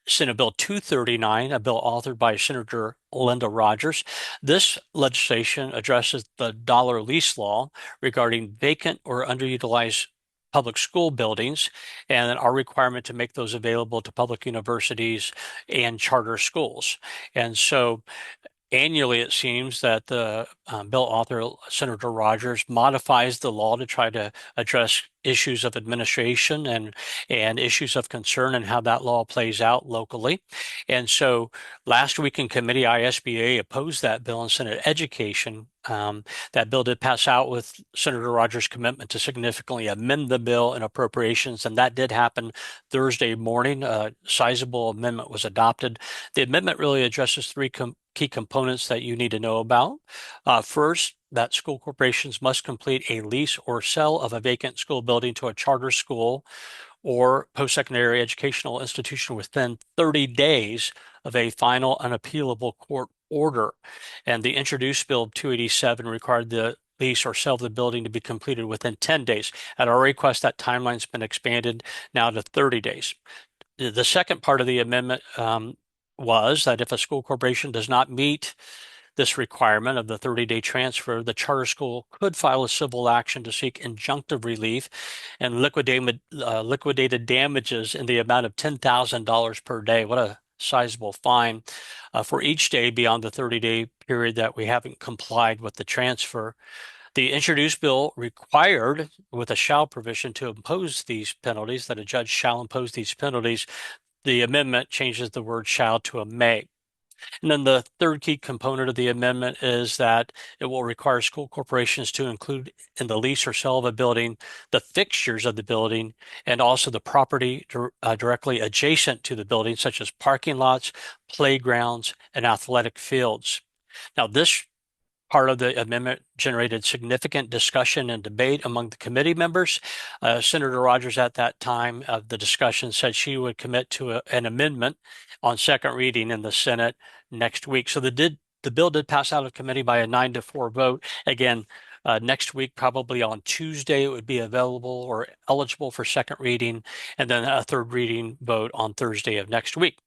Senate Bill 239, a bill authored by Senator Linda Rogers. This legislation addresses the dollar lease law regarding vacant or underutilized public school buildings and our requirement to make those available to public universities and charter schools. And so annually, it seems that the bill author, Senator Rogers, modifies the law to try to address issues of administration and issues of concern and how that law plays out locally. And so last week in committee, ISBA opposed that bill in Senate Education. That bill did pass out with Senator Rogers' commitment to significantly amend the bill in appropriations, and that did happen Thursday morning. A sizable amendment was adopted. The amendment really addresses three key components that you need to know about. First, that school corporations must complete a lease or sale of a vacant school building to a charter school or post-secondary educational institution within 30 days of a final unappealable court order. And the introduced Bill 287 required the lease or sale of the building to be completed within 10 days. At our request, that timeline's been expanded now to 30 days. The second part of the amendment was that if a school corporation does not meet this requirement of the 30-day transfer, the charter school could file a civil action to seek injunctive relief and liquidated damages in the amount of $10,000 per day. What a sizable fine for each day beyond the 30-day period that we haven't complied with the transfer. The introduced bill required, with a shall provision, to impose these penalties, that a judge shall impose these penalties. The amendment changes the word shall to a may. And then the third key component of the amendment is that it will require school corporations to include in the lease or sale of a building the fixtures of the building and also the property directly adjacent to the building, such as parking lots, playgrounds, and athletic fields. Now, this part of the amendment generated significant discussion and debate among the committee members. Senator Rogers at that time of the discussion said she would commit to an amendment on second reading in the Senate next week. So the bill did pass out of committee by a 9-4 vote. Again, next week, probably on Tuesday, it would be available or eligible for second reading, and then a third reading vote on Thursday of next week.